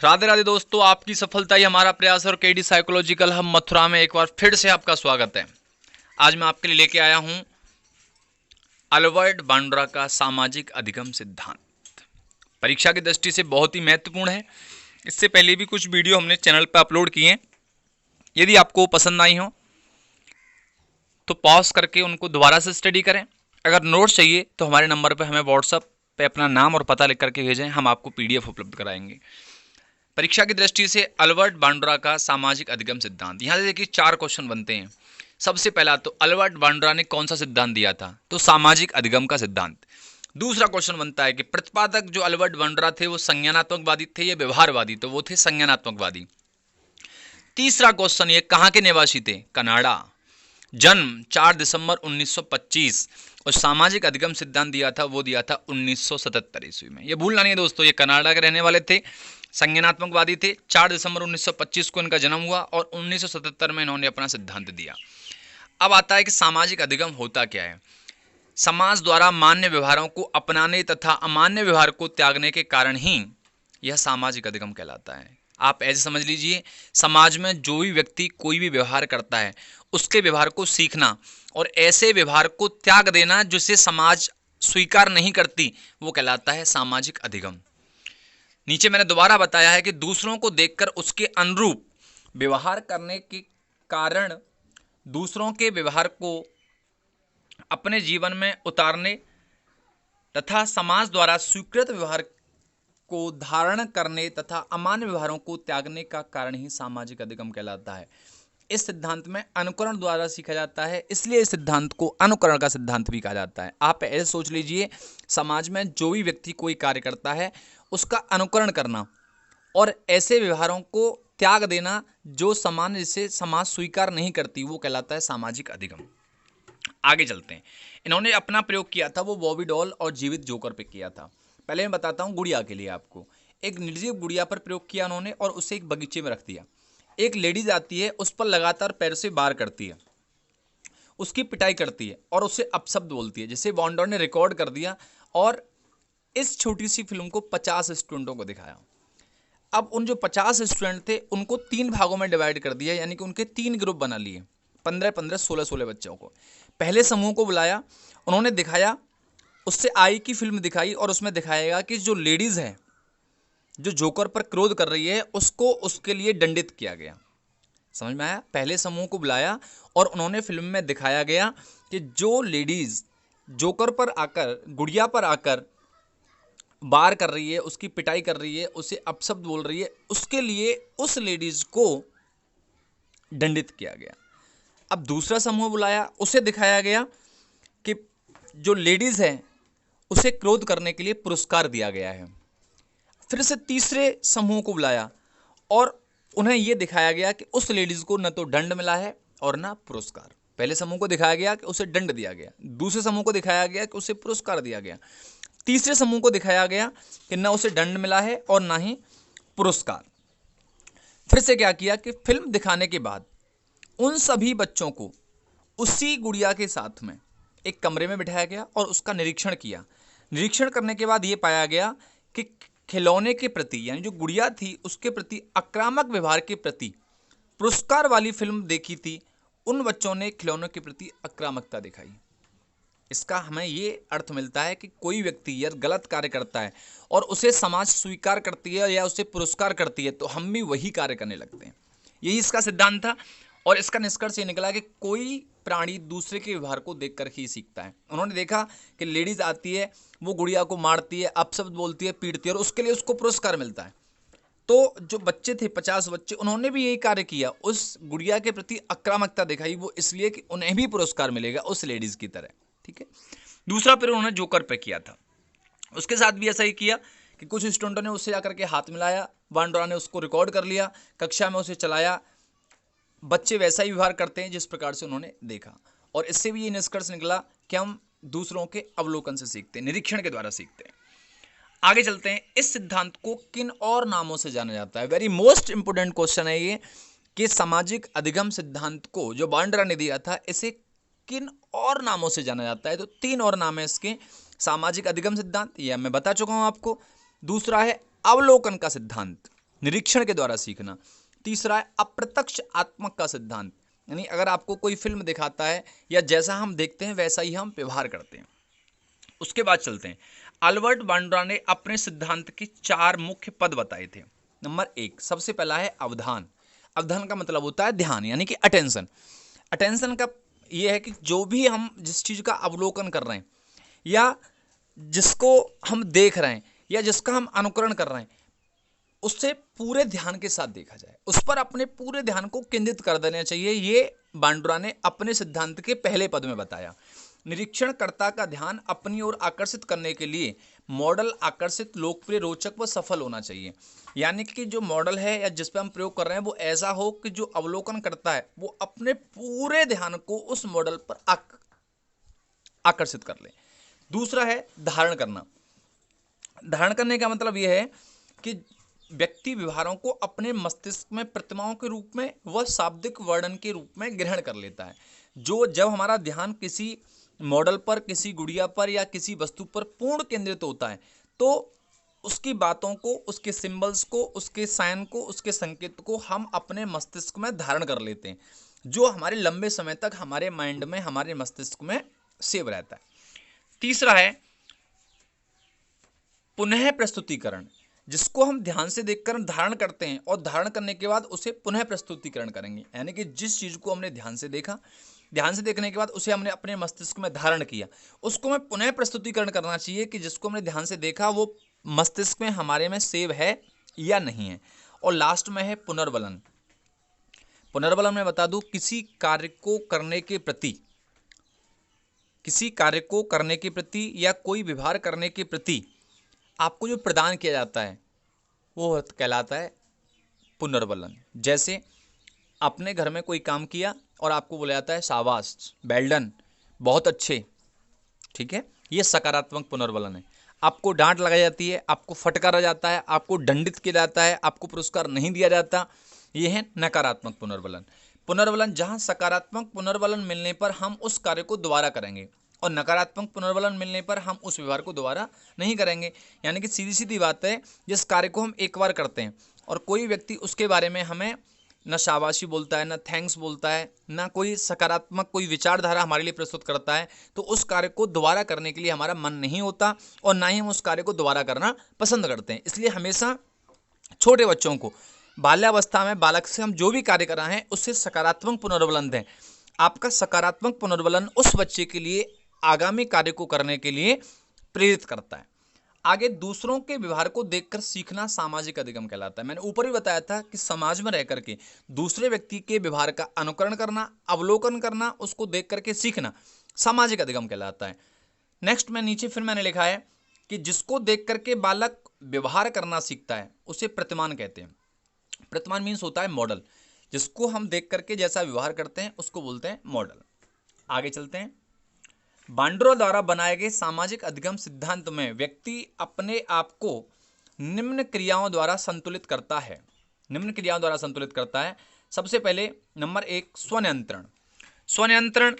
राधे राधे दोस्तों, आपकी सफलता ही हमारा प्रयास है और केडी साइकोलॉजिकल हम मथुरा में एक बार फिर से आपका स्वागत है। आज मैं आपके लिए लेके आया हूं अल्बर्ट बांड्रा का सामाजिक अधिगम सिद्धांत। परीक्षा की दृष्टि से बहुत ही महत्वपूर्ण है। इससे पहले भी कुछ वीडियो हमने चैनल पर अपलोड किए हैं। यदि आपको पसंद आई हो तो पॉज करके उनको दोबारा से स्टडी करें। अगर नोट्स चाहिए तो हमारे नंबर पर हमें व्हाट्सएप पे अपना नाम और पता लिख करके भेजें, हम आपको पीडीएफ उपलब्ध कराएंगे। परीक्षा की दृष्टि से अल्बर्ट बांड्रा का सामाजिक अधिगम सिद्धांत, यहाँ से देखिए 4 क्वेश्चन बनते हैं। सबसे पहला तो अल्बर्ट बांड्रा ने कौन सा सिद्धांत दिया था, तो सामाजिक अधिगम का सिद्धांत। दूसरा क्वेश्चन बनता है कि प्रतिपादक जो अल्बर्ट बांड्रा थे वो संज्ञानात्मकवादी थे या व्यवहारवादी, तो वो थे संज्ञानात्मकवादी। तीसरा क्वेश्चन, ये कहाँ के निवासी थे, कनाडा। जन्म 4 दिसंबर 1925 और सामाजिक अधिगम सिद्धांत दिया था वो दिया था 1977 ईस्वी में। ये भूलना नहीं है दोस्तों, ये कनाडा के रहने वाले थे, संज्ञानात्मकवादी थे। 4 दिसंबर 1925 को इनका जन्म हुआ और 1977 में इन्होंने अपना सिद्धांत दिया। अब आता है कि सामाजिक अधिगम होता क्या है। समाज द्वारा मान्य व्यवहारों को अपनाने तथा अमान्य व्यवहार को त्यागने के कारण ही यह सामाजिक अधिगम कहलाता है। आप ऐसे समझ लीजिए, समाज में जो भी व्यक्ति कोई भी व्यवहार करता है उसके व्यवहार को सीखना और ऐसे व्यवहार को त्याग देना जिसे समाज स्वीकार नहीं करती, वो कहलाता है सामाजिक अधिगम। नीचे मैंने दोबारा बताया है कि दूसरों को देखकर उसके अनुरूप व्यवहार करने के कारण दूसरों के व्यवहार को अपने जीवन में उतारने तथा समाज द्वारा स्वीकृत व्यवहार को धारण करने तथा अमान्य व्यवहारों को त्यागने का कारण ही सामाजिक अधिगम कहलाता है। इस सिद्धांत में अनुकरण द्वारा सीखा जाता है, इसलिए इस सिद्धांत को अनुकरण का सिद्धांत भी कहा जाता है। आप ऐसे सोच लीजिए, समाज में जो भी व्यक्ति कोई कार्य करता है उसका अनुकरण करना और ऐसे व्यवहारों को त्याग देना जो समान जिसे समाज स्वीकार नहीं करती, वो कहलाता है सामाजिक अधिगम। आगे चलते हैं। इन्होंने अपना प्रयोग किया था वो बॉबी डॉल और जीवित जोकर पे किया था। पहले मैं बताता हूँ गुड़िया के लिए आपको। एक निर्जीव गुड़िया पर प्रयोग किया उन्होंने और उसे एक बगीचे में रख दिया। एक लेडीज आती है, उस पर लगातार पैर से वार करती है, उसकी पिटाई करती है और उसे अपशब्द बोलती है, जिसे बांड्रा ने रिकॉर्ड कर दिया और इस छोटी सी फिल्म को 50 स्टूडेंटों को दिखाया। अब उन जो 50 स्टूडेंट थे उनको 3 भागों में डिवाइड कर दिया, यानी कि उनके 3 ग्रुप बना लिए, 15-15, 16-16 बच्चों को। पहले समूह को बुलाया, उन्होंने दिखाया, उससे आई की फिल्म दिखाई और उसमें दिखाएगा कि जो लेडीज़ है जो जोकर पर क्रोध कर रही है उसको उसके लिए दंडित किया गया। समझ में आया? पहले समूह को बुलाया और उन्होंने फिल्म में दिखाया गया कि जो लेडीज़ जोकर पर आकर, गुड़िया पर आकर वार कर रही है, उसकी पिटाई कर रही है, उसे अपशब्द बोल रही है, उसके लिए उस लेडीज़ को दंडित किया गया। अब दूसरा समूह बुलाया, उसे दिखाया गया कि जो लेडीज़ है उसे क्रोध करने के लिए पुरस्कार दिया गया है। फिर से तीसरे समूह को बुलाया और उन्हें यह दिखाया गया कि उस लेडीज़ को न तो दंड मिला है और न पुरस्कार। पहले समूह को दिखाया गया कि उसे दंड दिया गया, दूसरे समूह को दिखाया गया कि उसे पुरस्कार दिया गया, तीसरे समूह को दिखाया गया कि न उसे दंड मिला है और न ही पुरस्कार। फिर से क्या किया कि फिल्म दिखाने के बाद उन सभी बच्चों को उसी गुड़िया के साथ में एक कमरे में बिठाया गया और उसका निरीक्षण किया। निरीक्षण करने के बाद ये पाया गया कि खिलौने के प्रति, यानी जो गुड़िया थी उसके प्रति आक्रामक व्यवहार के प्रति, पुरस्कार वाली फिल्म देखी थी उन बच्चों ने खिलौनों के प्रति आक्रामकता दिखाई। इसका हमें ये अर्थ मिलता है कि कोई व्यक्ति यदि गलत कार्य करता है और उसे समाज स्वीकार करती है या उसे पुरस्कार करती है तो हम भी वही कार्य करने लगते हैं। यही इसका सिद्धांत था और इसका निष्कर्ष ये निकला कि कोई प्राणी दूसरे के व्यवहार को देखकर ही सीखता है। उन्होंने देखा कि लेडीज आती है, वो गुड़िया को मारती है, अपशब्द बोलती है, पीटती है और उसके लिए उसको पुरस्कार मिलता है। तो जो बच्चे थे 50 बच्चे, उन्होंने भी यही कार्य किया, उस गुड़िया के प्रति आक्रामकता दिखाई, वो इसलिए कि उन्हें भी पुरस्कार मिलेगा उस लेडीज की तरह। ठीक है। दूसरा फिर उन्होंने जोकर पे किया था, उसके साथ भी ऐसा ही किया कि कुछ स्टूडेंटों ने उससे जाकर के हाथ मिलाया, बांड्रा ने उसको रिकॉर्ड कर लिया, कक्षा में उसे चलाया, बच्चे वैसा ही व्यवहार करते हैं जिस प्रकार से उन्होंने देखा। और इससे भी ये निष्कर्ष निकला कि हम दूसरों के अवलोकन से सीखते हैं, निरीक्षण के द्वारा सीखते हैं। आगे चलते हैं। इस सिद्धांत को किन और नामों से जाना जाता है? वेरी मोस्ट इंपोर्टेंट क्वेश्चन है ये कि सामाजिक अधिगम सिद्धांत को जो बांड्रा ने दिया था इसे किन और नामों से जाना जाता है? तो 3 और नाम है इसके। सामाजिक अधिगम सिद्धांत, यह मैं बता चुका हूं आपको। दूसरा है अवलोकन का सिद्धांत, निरीक्षण के द्वारा सीखना। तीसरा है अप्रत्यक्ष आत्मक का सिद्धांत, यानी अगर आपको कोई फिल्म दिखाता है या जैसा हम देखते हैं वैसा ही हम व्यवहार करते हैं। उसके बाद चलते हैं, अल्बर्ट बांड्रा ने अपने सिद्धांत के 4 मुख्य पद बताए थे। नंबर 1, सबसे पहला है अवधान। अवधान का मतलब होता है ध्यान, यानी कि अटेंशन। अटेंशन का ये है कि जो भी हम जिस चीज़ का अवलोकन कर रहे हैं या जिसको हम देख रहे हैं या जिसका हम अनुकरण कर रहे हैं, उससे पूरे ध्यान के साथ देखा जाए, उस पर अपने पूरे ध्यान को केंद्रित कर देना चाहिए। ये बांड्रा ने अपने सिद्धांत के पहले पद में बताया। निरीक्षणकर्ता का ध्यान अपनी ओर आकर्षित करने के लिए मॉडल आकर्षित, लोकप्रिय, रोचक व सफल होना चाहिए। यानी कि जो मॉडल है या जिस पर हम प्रयोग कर रहे हैं वो ऐसा हो कि जो अवलोकन करता है वो अपने पूरे ध्यान को उस मॉडल पर आकर्षित कर ले। दूसरा है धारण करना। धारण करने का मतलब यह है कि व्यक्ति व्यवहारों को अपने मस्तिष्क में प्रतिमाओं के रूप में व शाब्दिक वर्णन के रूप में ग्रहण कर लेता है। जब हमारा ध्यान किसी मॉडल पर, किसी गुड़िया पर या किसी वस्तु पर पूर्ण केंद्रित होता है तो उसकी बातों को, उसके सिंबल्स को, उसके साइन को, उसके संकेत को हम अपने मस्तिष्क में धारण कर लेते हैं, जो हमारे लंबे समय तक हमारे माइंड में, हमारे मस्तिष्क में सेव रहता है। तीसरा है पुनः प्रस्तुतिकरण, जिसको हम ध्यान से देखकर धारण करते हैं और धारण करने के बाद उसे पुनः प्रस्तुतिकरण करेंगे। यानी कि जिस चीज़ को हमने ध्यान से देखा, ध्यान से देखने के बाद उसे हमने अपने मस्तिष्क में धारण किया, उसको हमें पुनः प्रस्तुतिकरण करना चाहिए कि जिसको हमने ध्यान से देखा वो मस्तिष्क में हमारे में सेव है या नहीं है। और लास्ट में है पुनर्बलन। पुनर्बलन में बता दूं, किसी कार्य को करने के प्रति या कोई व्यवहार करने के प्रति आपको जो प्रदान किया जाता है वो कहलाता है पुनर्बलन। जैसे आपने घर में कोई काम किया और आपको बोला जाता है शाबाश, वेल डन, बहुत अच्छे, ठीक है, ये सकारात्मक पुनर्बलन है। आपको डांट लगाई जाती है, आपको फटकारा जाता है, आपको दंडित किया जाता है, आपको पुरस्कार नहीं दिया जाता, ये है नकारात्मक पुनर्बलन। पुनर्बलन, जहाँ सकारात्मक पुनर्बलन मिलने पर हम उस कार्य को दोबारा करेंगे और नकारात्मक पुनर्बलन मिलने पर हम उस व्यवहार को दोबारा नहीं करेंगे। यानी कि सीधी सीधी बात है, जिस कार्य को हम एक बार करते हैं और कोई व्यक्ति उसके बारे में हमें न शाबाशी बोलता है, न थैंक्स बोलता है, न कोई सकारात्मक कोई विचारधारा हमारे लिए प्रस्तुत करता है, तो उस कार्य को दोबारा करने के लिए हमारा मन नहीं होता और ना ही हम उस कार्य को दोबारा करना पसंद करते हैं। इसलिए हमेशा छोटे बच्चों को बाल्यावस्था में बालक से हम जो भी कार्य कर रहे हैं उससे सकारात्मक पुनर्बलन दें। आपका सकारात्मक पुनर्बलन उस बच्चे के लिए आगामी कार्य को करने के लिए प्रेरित करता है। आगे, दूसरों के व्यवहार को देखकर सीखना सामाजिक अधिगम कहलाता है। मैंने ऊपर भी बताया था कि समाज में रह करके दूसरे व्यक्ति के व्यवहार का अनुकरण करना, अवलोकन करना, उसको देख करके सीखना सामाजिक अधिगम कहलाता है। नेक्स्ट में नीचे फिर मैंने लिखा है कि जिसको देख करके बालक व्यवहार करना सीखता है उसे प्रतिमान कहते हैं। प्रतिमान मीन्स होता है मॉडल, जिसको हम देख करके जैसा व्यवहार करते हैं उसको बोलते हैं मॉडल। आगे चलते हैं। बांड्रा द्वारा बनाए गए सामाजिक अधिगम सिद्धांत में व्यक्ति अपने आप को निम्न क्रियाओं द्वारा संतुलित करता है। निम्न क्रियाओं द्वारा संतुलित करता है। सबसे पहले नंबर 1, स्वनियंत्रण। स्वनियंत्रण,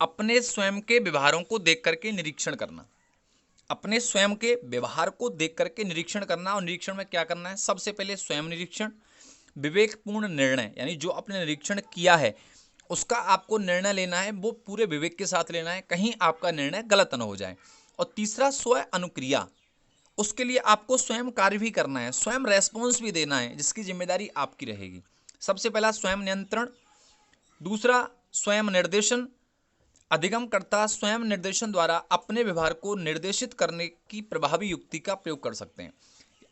अपने स्वयं के व्यवहारों को देख करके निरीक्षण करना। अपने स्वयं के व्यवहार को देख करके निरीक्षण करना। और निरीक्षण में क्या करना है? सबसे पहले स्वयं निरीक्षण, विवेकपूर्ण निर्णय, यानी जो आपने निरीक्षण किया है उसका आपको निर्णय लेना है, वो पूरे विवेक के साथ लेना है, कहीं आपका निर्णय गलत न हो जाए। और तीसरा, स्व अनुक्रिया, उसके लिए आपको स्वयं कार्य भी करना है, स्वयं रेस्पॉन्स भी देना है, जिसकी जिम्मेदारी आपकी रहेगी। सबसे पहला स्वयं नियंत्रण, दूसरा स्वयं निर्देशन। अधिगमकर्ता स्वयं निर्देशन द्वारा अपने व्यवहार को निर्देशित करने की प्रभावी युक्ति का प्रयोग कर सकते हैं।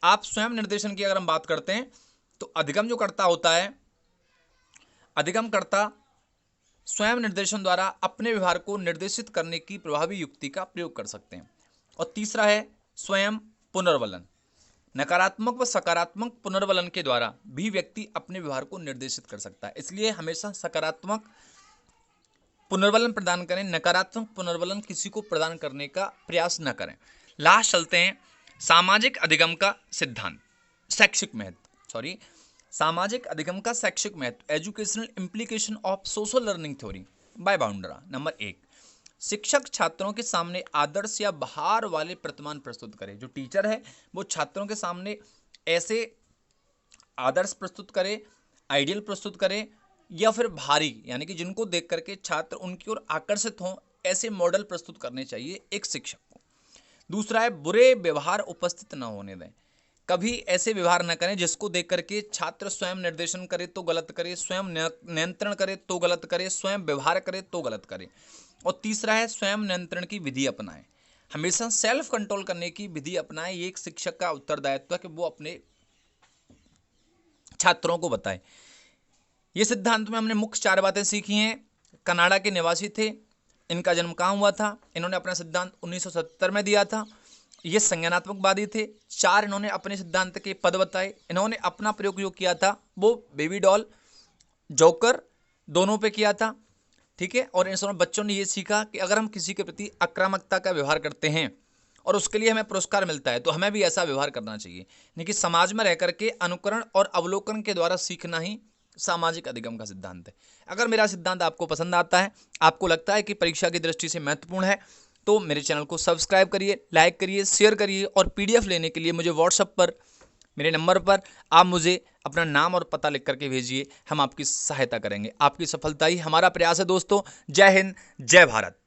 आप स्वयं निर्देशन की अगर हम बात करते हैं तो अधिगम जो करता होता है, अधिगमकर्ता स्वयं निर्देशन द्वारा अपने व्यवहार को निर्देशित करने की प्रभावी युक्ति का प्रयोग कर सकते हैं। और तीसरा है स्वयं पुनर्बलन। नकारात्मक व सकारात्मक पुनर्बलन के द्वारा भी व्यक्ति अपने व्यवहार को निर्देशित कर सकता है। इसलिए हमेशा सकारात्मक पुनर्बलन प्रदान करें, नकारात्मक पुनर्बलन किसी को प्रदान करने का प्रयास न करें। लास्ट चलते हैं सामाजिक अधिगम का सिद्धांत, शैक्षिक महत्व, सामाजिक अधिगम का शैक्षिक महत्व, educational implication of social learning theory by Bandura. Number 1, शिक्षक छात्रों के सामने आदर्श या बाहर वाले प्रतिमान प्रस्तुत करे। जो टीचर है वो छात्रों के सामने ऐसे आदर्श प्रस्तुत करे, आइडियल प्रस्तुत करे, या फिर भारी यानी कि जिनको देख करके छात्र उनकी ओर आकर्षित हों, ऐसे मॉडल प्रस्तुत करने चाहिए एक शिक्षक को। दूसरा है बुरे व्यवहार उपस्थित न होने दें। कभी ऐसे व्यवहार न करें जिसको देख करके छात्र स्वयं निर्देशन करे तो गलत करे, स्वयं नियंत्रण करे तो गलत करे, स्वयं व्यवहार करे तो गलत करे। और तीसरा है स्वयं नियंत्रण की विधि अपनाएं। हमेशा सेल्फ कंट्रोल करने की विधि अपनाएं। ये एक शिक्षक का उत्तरदायित्व है कि वो अपने छात्रों को बताए। ये सिद्धांत में हमने मुख्य 4 बातें सीखी हैं। कनाडा के निवासी थे, इनका जन्म कहाँ हुआ था, इन्होंने अपना सिद्धांत 1970 में दिया था। ये संज्ञानात्मकवादी थे। 4 इन्होंने अपने सिद्धांत के पद बताए। इन्होंने अपना प्रयोग जो किया था वो बेबी डॉल, जोकर दोनों पे किया था, ठीक है। और इन सब बच्चों ने ये सीखा कि अगर हम किसी के प्रति आक्रामकता का व्यवहार करते हैं और उसके लिए हमें पुरस्कार मिलता है तो हमें भी ऐसा व्यवहार करना चाहिए। यानी कि समाज में रह करके अनुकरण और अवलोकन के द्वारा सीखना ही सामाजिक अधिगम का सिद्धांत है। अगर मेरा सिद्धांत आपको पसंद आता है, आपको लगता है कि परीक्षा की दृष्टि से महत्वपूर्ण है, तो मेरे चैनल को सब्सक्राइब करिए, लाइक करिए, शेयर करिए। और पीडीएफ लेने के लिए मुझे व्हाट्सएप पर मेरे नंबर पर आप मुझे अपना नाम और पता लिख करके भेजिए, हम आपकी सहायता करेंगे। आपकी सफलता ही हमारा प्रयास है दोस्तों। जय हिंद, जय भारत।